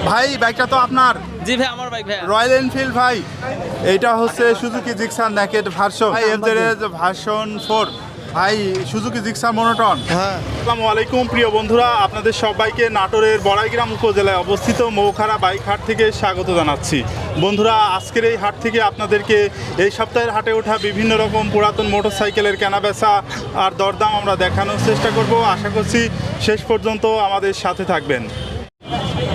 ভাই বাইকটা তো আপনার? জি ভাই, আমার বাইক ভাই। রয়্যাল এনফিল্ড ভাই, এইটা হচ্ছে সুজুকি জিক্সার নেকেড ভার্সন ভাই, এফজেড ভার্সন 4 ভাই, সুজুকি জিক্সার মনোটন। হ্যাঁ, আসসালামু আলাইকুম প্রিয় বন্ধুরা, আপনাদের সবাইকে নাটোরের বড়াইগ্রাম উপজেলায় অবস্থিত মৌখারা বাইক হাট থেকে স্বাগত জানাচ্ছি। বন্ধুরা, আজকের এই হাট থেকে আপনাদেরকে এই সপ্তাহের হাটে ওঠা বিভিন্ন রকম পুরাতন মোটরসাইকেলের কেনাবেচা আর দরদাম আমরা দেখানোর চেষ্টা করব। আশা করছি শেষ পর্যন্ত আমাদের সাথে থাকবেন।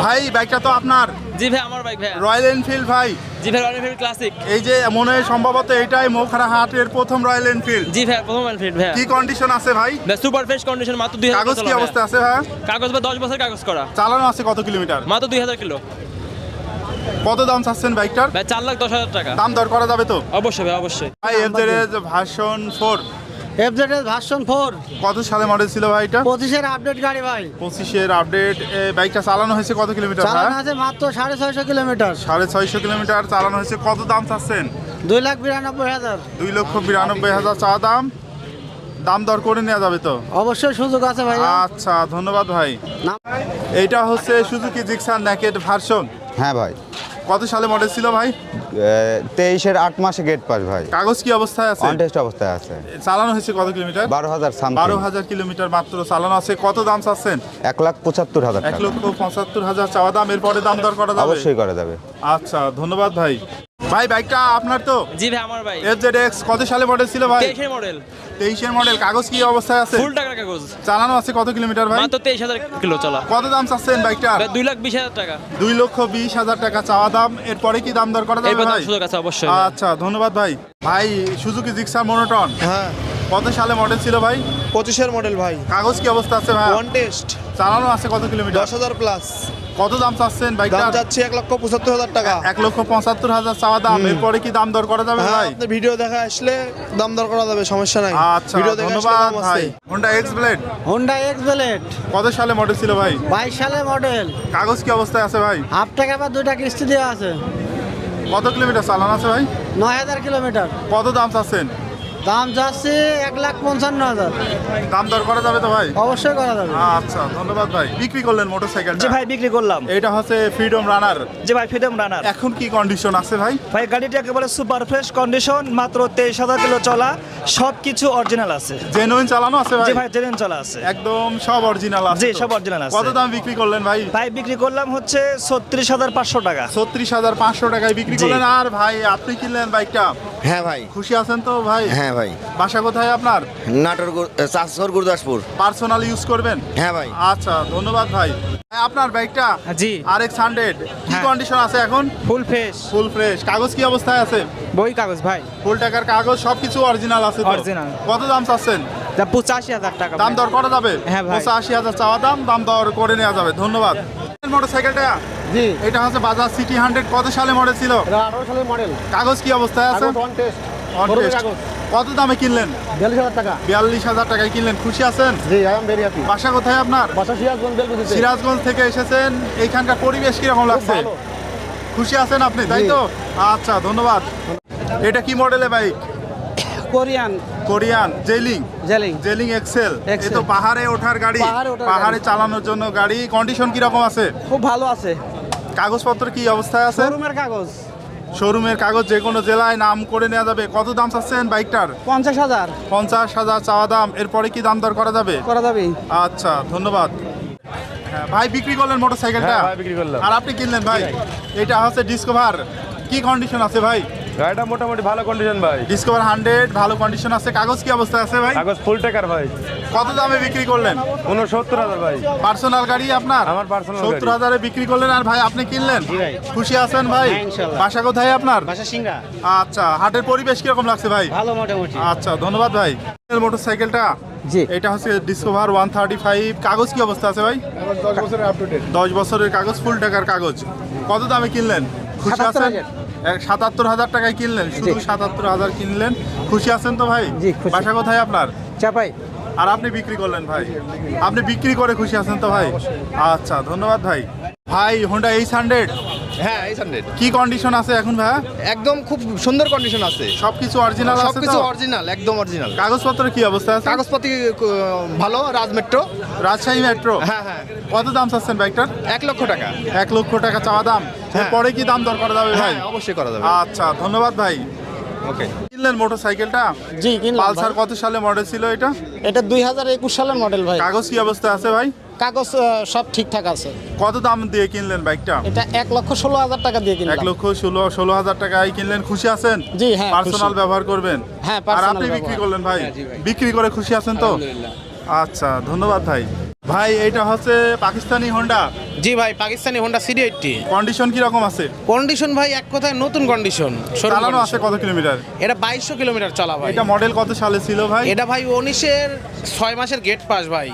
ভাই বাইকটা তো আপনার? জি ভাই, আমার বাইক ভাই। রয়্যাল এনফিল্ড ভাই। জি ভাই, রয়্যাল এনফিল্ড ক্লাসিক। এই যে মনে হয় সম্ভবত এইটাই মৌখারা হাটের প্রথম রয়্যাল এনফিল্ড। জি ভাই, প্রথম এনফিল্ড ভাই। কি কন্ডিশন আছে ভাই? সুপার ফ্রেশ কন্ডিশন, মাত্র 2000 কাগজ কি অবস্থা আছে ভাই? কাগজ বা 10 বছর কাগজ করা। চালানো আছে কত কিলোমিটার? মাত্র 2000 কিলো। কত দাম চাচ্ছেন বাইকটার? ভাই 4,10,000 টাকা। দাম দর করা যাবে তো? অবশ্যই ভাই, অবশ্যই। ভাই এফজেড ভার্সন 4 এফজেড ভার্সন 4 কত সালে মডেল ছিল ভাই এটা? 25-এর আপডেট গাড়ি ভাই। 25-এর আপডেট। বাইকটা চালানো হয়েছে কত কিলোমিটার ভাই? চালানো আছে মাত্র 650 কিলোমিটার। 650 কিলোমিটার চালানো হয়েছে। কত দাম চাচ্ছেন? 2,92,000। 2,92,000 চা দাম। দাম দর করে নেওয়া যাবে তো? অবশ্যই সুযোগ আছে ভাই। আচ্ছা, ধন্যবাদ ভাই। এইটা হচ্ছে সুজুকি জিক্সার নেকেড ভার্সন। হ্যাঁ ভাই, কত সালে মডেল ছিল ভাই? 23-এর 8 মাসে গেট পাস ভাই। কাগজ কি অবস্থায় আছে? অনটেস্ট অবস্থায় আছে। চালানো হয়েছে কত কিলোমিটার? 12,000 সামথিং। 12,000 কিলোমিটার মাত্র চালানো আছে। কত দাম চাচ্ছেন? 1,75,000 টাকা। 1,75,000 চাওয়া দাম। এরপরে দাম দর করা যাবে? অবশ্যই করা যাবে। আচ্ছা, ধন্যবাদ ভাই। ভাই বাইকটা আপনার তো? জি ভাই, আমার বাইক। এফজেডএক্স কত সালে মডেল ছিল ভাই? 23 এর মডেল। 23-এর মডেল। কাগজ কি অবস্থায় আছে? ফুল টাকার কাগজ। চালানো আছে কত কিলোমিটার ভাই? মাত্র 23,000 কিলো চলা। কত দাম চাচ্ছেন বাইকটার? ভাই 2,20,000 টাকা। 2,20,000 টাকা চাওয়া দাম। এরপরে কি দাম দর করা যাবে এরপর ভাই? সুযোগ আছে অবশ্যই। আচ্ছা, ধন্যবাদ ভাই। ভাই সুজুকি জিক্সার মনোটন হ্যাঁ, কত সালে মডেল ছিল ভাই? 25-এর মডেল ভাই। কাগজ কি অবস্থা আছে ভাই? One test. চালানো আছে কত কিলোমিটার? 10,000 প্লাস। কত দাম চাচ্ছেন দাম বাইকটার? যাচ্ছে 1,75,000 টাকা। 1,75,000 চাওয়া দাম। এরপরে কি দাম দর করা যাবে হ্যাঁ, ভাই? আপনার ভিডিও দেখা আসলে দাম দর করা যাবে, সমস্যা নাই। আচ্ছা, ভিডিও দেখে আসলে ধন্যবাদ দাম ভাই। আছে। Honda x blade Honda x blade কত সালে মডেল ছিল ভাই? 22 সালের মডেল। কাগজ কি অবস্থায় আছে ভাই? হাফ টাকা বা 2টা কিস্তি দেওয়া আছে। কত কিলোমিটার চালানো আছে ভাই? 9,000 কিলোমিটার। কত দাম চাচ্ছেন? দাম যাচ্ছে 1,55,000। দাম দর করা যাবে তো ভাই? অবশ্যই করা যাবে। আচ্ছা, ধন্যবাদ ভাই। বিক্রি করলেন মোটরসাইকেল? জি ভাই, বিক্রি করলাম। এটা হচ্ছে ফ্রিডম রানার। জি ভাই, ফ্রিডম রানার। এখন কি কন্ডিশন আছে ভাই? ভাই গাড়িটি একেবারে সুপার ফ্রেশ কন্ডিশন, মাত্র 23,000 কিলো চলা, সব কিছু অরিজিনাল আছে। জেনুইন চালানো আছে ভাই? জি ভাই, জেনুইন চলা আছে। একদম সব অরিজিনাল আছে? জি, সব অরিজিনাল আছে। কত দাম বিক্রি করলেন ভাই? ভাই বিক্রি করলাম হচ্ছে 36,500 টাকা। 36,500 টাকায় বিক্রি জি। করলেন। আর ভাই আপনি কিনলেন বাইকটা, হ্যাঁ ভাই। খুশি আছেন তো ভাই? হ্যাঁ ভাই। বাসা কোথায় আপনার? নাটোর চাষর গুরদাসপুর। পার্সোনাল ইউজ করবেন? হ্যাঁ ভাই। আচ্ছা, ধন্যবাদ ভাই। আপনার বাইকটা জি। RX 100 কি হ্যাঁ। কন্ডিশন আছে এখন? Full fresh. Full fresh. কাগজ কি অবস্থায় আছে? বই কাগজ ভাই। ফুল টাকার কাগজ, সবকিছু অরিজিনাল আছে তো? Original। কত দাম চাচ্ছেন? 85,000 টাকা। দাম দর করা যাবে? হ্যাঁ ভাই। 85,000 চাওয়া দাম। দাম দর করে নেওয়া যাবে। ধন্যবাদ। মোটরসাইকেলটা জি, এটা হচ্ছে বাজাজ সিটি 100 কত সালে মডেল ছিল? 18 সালের মডেল। কাগজ কি অবস্থায় আছে? One test. On test। কত দামে কিনলেন? 42,000 টাকা। 42,000 টাকায় কিনলেন। খুশি আছেন? জি, আই এম ভেরি হ্যাপি। বাসা কোথায় আপনার? বাসা সিরাজগঞ্জ বেলকুচিতে। সিরাজগঞ্জ থেকে এসেছেন। এইখানকার পরিবেশ কিরকম লাগছে? ভালো। খুশি আছেন আপনি, তাই তো? আচ্ছা, ধন্যবাদ। এটা কি মডেলে বাইক? কোরিয়ান কোরিয়ান জেলিং। জেলিং। জেলিং এক্সেল। এই Excel। তো পাহাড়ে ওঠার গাড়ি, পাহাড়ে ওঠার পাহাড়ে গাড়ি। চালানোর জন্য গাড়ি। কন্ডিশন কিরকম আছে? খুব ভালো আছে। কাগজপত্র কি অবস্থায় আছে? শোরুমের কাগজ। শোরুমের কাগজ, যে কোনো জেলায় নাম করে নেওয়া যাবে। কত দাম চাচ্ছেন বাইকটার? 50,000 50,000 চাওয়া দাম। এরপরে কি দাম দর করা যাবে? করা যাবে। আচ্ছা, ধন্যবাদ। হ্যাঁ, ভাই বিক্রি করলেন মোটরসাইকেলটা? হ্যাঁ ভাই, বিক্রি করলাম। আর আপনি কিনলেন ভাই? এটা হচ্ছে ডিসকভার। কি কন্ডিশন আছে ভাই? গাড়িটা মোটামুটি ভালো কন্ডিশন ভাই। ডিসকভার 100 ভালো কন্ডিশন আছে। কাগজ কি অবস্থায় আছে ভাই? কাগজ ফুল টাকার ভাই। কত দামে বিক্রি করলেন? 69,000 ভাই। পার্সোনাল গাড়ি আপনার? আমার personal গাড়ি। 70,000-এ বিক্রি করলেন। আর ভাই আপনি কিনলেন? ভাই। খুশি আছেন ভাই? হ্যাঁ, ইনশাআল্লাহ। বাসা কোথায় আপনার? বাসা সিংড়া। আচ্ছা, হাটের পরিবেশ কিরকম লাগছে ভাই? ভালো মোটামুটি। আচ্ছা, ধন্যবাদ ভাই। মোটরসাইকেলটা জি। এটা হচ্ছে ডিসকভার 135। কাগজ কি অবস্থা আছে ভাই? 10 বছরের আপডেট। 10 বছরের কাগজ, ফুল টাকার কাগজ। কত দামে কিনলেন? খুশি আছেন? 77,000 টাকায় কিনলেন। শুধু 77,000 কিনলেন। খুশি আছেন তো ভাই? জি, খুশি। বাসা কোথায় আপনার? চাপাই। আর আপনি বিক্রি করলেন ভাই? আপনি বিক্রি করে খুশি আছেন তো ভাই? আচ্ছা, ধন্যবাদ ভাই। ভাই হোন্ডা H100 হ্যাঁ 800 কি কন্ডিশন আছে এখন ভাইয়া? একদম খুব সুন্দর কন্ডিশন আছে, সবকিছু অরিজিনাল আছে সবকিছু তো? অরিজিনাল, একদম অরিজিনাল। কাগজপত্র কি অবস্থা আছে? কাগজপাতি ভালো, রাজ মেট্রো। রাজশাহী মেট্রো। হ্যাঁ হ্যাঁ, কত দাম চাচ্ছেন বাইকটার? 1 লক্ষ টাকা। 1 লক্ষ টাকা চাওয়া দাম। হ্যাঁ। এরপরে কি দাম দর করা যাবে ভাই? হ্যাঁ অবশ্যই করা যাবে। আচ্ছা, ধন্যবাদ ভাই। ওকে। কিনলেন মোটরসাইকেলটা? জি কিনলাম পালসার কত সালে মডেল ছিল এটা? এটা 2021 সালের মডেল ভাই। কাগজ কি অবস্থা আছে ভাই? কাগজ সব ঠিকঠাক আছে। কত দাম দিয়ে কিনলেন বাইকটা? এটা 1,16,000 টাকা দিয়ে 1 কিনলাম। লক্ষ 16,000 টাকায় কিনলেন, খুশি আছেন? জি, হ্যাঁ, পার্সোনাল খুশি। ব্যবহার করবেন? হ্যাঁ, আর personal আপনি বিক্রি ব্যবহার। করলেন ভাই? বিক্রি করে খুশি আছেন তো? আচ্ছা, ধন্যবাদ ভাই। ভাই এটা হচ্ছে পাকিস্তানি হোন্ডা, জি ভাই, পাকিস্তানি হোন্ডা সিডি80। কন্ডিশন কি রকম আছে? কন্ডিশন ভাই এক কথায় নতুন কন্ডিশন। চালানো আছে কত কিলোমিটার? এটা 2200 কিলোমিটার চলা ভাই। এটা মডেল কত সালে ছিল ভাই? এটা ভাই 19-এর 6 মাসের গেট পাস ভাই,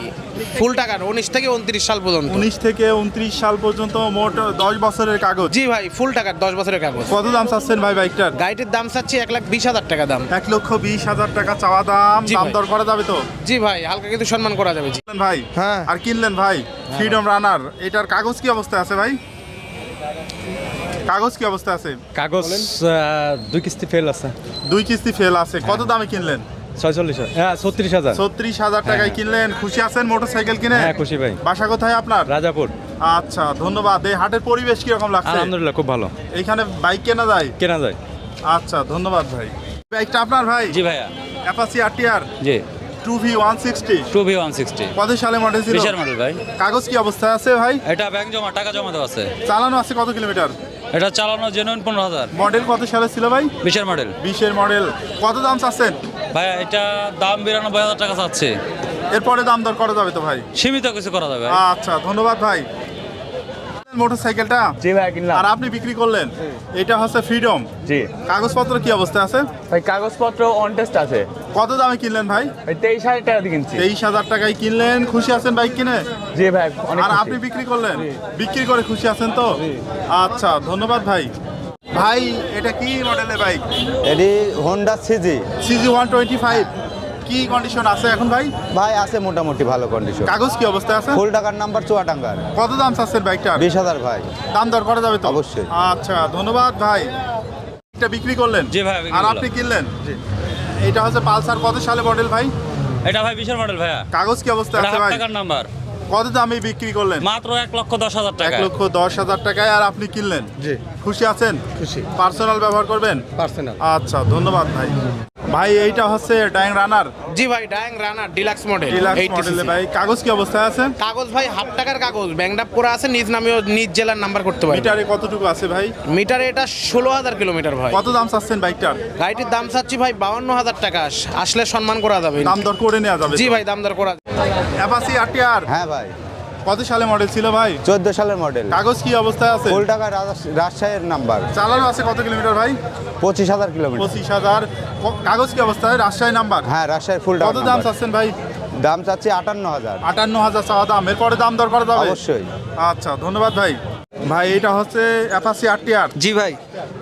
ফুল টাকার 19 থেকে 29 সাল পর্যন্ত। 19 থেকে 29 সাল পর্যন্ত মোট 10 বছরের কাগজ। জি ভাই, ফুল টাকার 10 বছরের কাগজ। কত দাম চাচ্ছেন ভাই বাইকটার? গাড়িটির দাম চাচ্ছি 1,20,000 টাকা দাম। 1,20,000 টাকা চাওয়া দাম। জি দাম ভাই। দর করা যাবে তো? জি ভাই, হালকা কিন্তু সম্মান করা যাবে। জি কিনলেন ভাই? হ্যাঁ। আর কিনলেন ভাই ফ্রিডম রানার, এটার কাগজ কি অবস্থা আছে ভাই? কাগজ কি অবস্থা আছে? কাগজ 2 কিস্তি ফেল আছে। 2 কিস্তি ফেল আছে। কত দামে কিনলেন? 46 হ্যাঁ 36,000। 36,000 টাকায় কিনলেন, খুশি আছেন মোটরসাইকেল কিনে? হ্যাঁ খুশি ভাই। বাসা কোথায় আপনার? রাজাপুর। আচ্ছা, ধন্যবাদ। এই হাটের পরিবেশ কিরকম লাগছে? আলহামদুলিল্লাহ খুব ভালো। এইখানে বাইক কেনা যায়? কেনা যায়। আচ্ছা, ধন্যবাদ ভাই। বাইকটা আপনার ভাই? জি ভাইয়া। অ্যাপাচি আরটিআর জি 2V160 2V160 কত সালে মডেল ছিল? বিশাল মডেল ভাই। কাগজ কি অবস্থায় আছে ভাই? এটা ব্যাংক জমা, টাকা জমা দেওয়া আছে। চালানো আছে কত কিলোমিটার? এটা চালানো জেনুইন 15,000। মডেল কত সালে ছিল ভাই? বিশাল মডেল 20-এর মডেল। কত দাম চাচ্ছেন? ভাইয়া এটা দাম 92,000 টাকা চাচ্ছে। এরপরে দাম দর করা যাবে তো ভাই? সীমিত কিছু করা যাবে। আচ্ছা, ধন্যবাদ ভাই। মোটরসাইকেলটা জি ভাই কিনলাম। আর আপনি বিক্রি করলেন, এটা হচ্ছে ফ্রিডম। জি কাগজপত্র কি অবস্থা আছে? ভাই কাগজপত্র অন টেস্ট আছে। কত দামে কিনলেন ভাই? ভাই 23,000 টাকা দিয়ে কিনছি। 23,000 টাকায় কিনলেন, খুশি আছেন বাইক কিনে? জি ভাই অনেক আর আপনি বিক্রি করলেন, বিক্রি করে খুশি আছেন তো? আচ্ছা, ধন্যবাদ ভাই। ভাই এটা কি মডেলের বাইক? এটি হোন্ডা সিজি CG 125 কি কন্ডিশন আছে এখন ভাই? ভাই আছে মোটামুটি ভালো কন্ডিশন। কাগজ কি অবস্থায় আছে? ফুল টাকার নাম্বার চুয়াডাঙ্গার। কত দাম চাচ্ছেন বাইকটার? 20,000 ভাই। দাম দর করা যাবে তো? অবশ্যই। আচ্ছা, ধন্যবাদ ভাই। এটা বিক্রি করলেন? জি ভাই, বিক্রি আর করলাম। আপনি কিনলেন? এটা হচ্ছে পালসার কত সালে মডেল ভাই? এটা ভাই বিশাল মডেল ভাইয়া। কাগজ কি অবস্থা এটা আছে হাফ ভাই? টাকার নাম্বার। কত দামে বিক্রি করলেন? মাত্র 1,10,000 টাকা। 1,10,000 টাকায়। আর আপনি কিনলেন? জি খুশি আছেন? খুশি। পার্সোনাল ব্যবহার করবেন? পার্সোনাল। আচ্ছা, ধন্যবাদ ভাই। ভাই এইটা হচ্ছে ডাইং রানার জি ভাই, ডায়াং রানার ডিলাক্স মডেল ডিলাক্স 80 মডেলে cc। ভাই। কাগজ কি অবস্থায় আছে? কাগজ ভাই হাফ টাকার কাগজ, ব্যাংকডাপ করা আছে, নিজ নামেও নিজ জেলার নাম্বার করতে পারবে। মিটারে কতটুকু আছে ভাই? মিটারে এটা 16,000 কিলোমিটার ভাই। কত দাম চাচ্ছেন বাইকটার? গাড়িটির দাম চাচ্ছি ভাই 52,000 টাকা। আসলে সম্মান করা যাবে। দাম দর করে নেওয়া যাবে? জি ভাই, দাম দর করা যাবে। অ্যাপাচি আরটিআর হ্যাঁ ভাই কত সালে মডেল ছিল ভাই? 14 সালের মডেল। কাগজ কি অবস্থায় আছে? ফুল টাকা রাজশাহীর নাম্বার। চালানো আছে কত কিলোমিটার ভাই? 25,000 কিলোমিটার। 25,000। কাগজ কি অবস্থায়? রাজশাহী নাম্বার। হ্যাঁ রাজশাহীর ফুল কত টাকা দাম নাম্বার। চাচ্ছেন ভাই? দাম চাচ্ছি 58,000। 58,000 চাওয়া দাম। এরপরে দাম দর করা যাবে? অবশ্যই। আচ্ছা, ধন্যবাদ ভাই। ভাই এটা হচ্ছে অ্যাপাচি আরটিআর জি ভাই,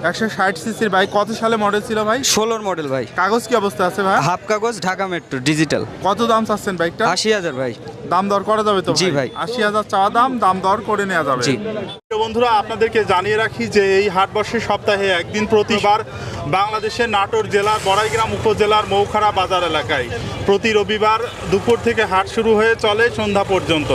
160 সিসির বাইক। কত সালে মডেল ছিল ভাই? 16 মডেল ভাই। কাগজ কি অবস্থা আছে ভাই? হাফ কাগজ, ঢাকা মেট্রো, ডিজিটাল। কত দাম চাচ্ছেন বাইকটা? 80,000 ভাই। দাম দর করা যাবে তো? জি ভাই। 80,000 চাওয়া দাম, দাম দর করে নেওয়া যাবে। জি। বন্ধুরা, আপনাদেরকে জানিয়ে রাখি যে এই হাটবর্ষের সপ্তাহে একদিন প্রতিবার বাংলাদেশের নাটোর জেলার বড়াইগ্রাম উপজেলার মৌখারা বাজার এলাকায় প্রতি রবিবার দুপুর থেকে হাট শুরু হয়ে চলে সন্ধ্যা পর্যন্ত।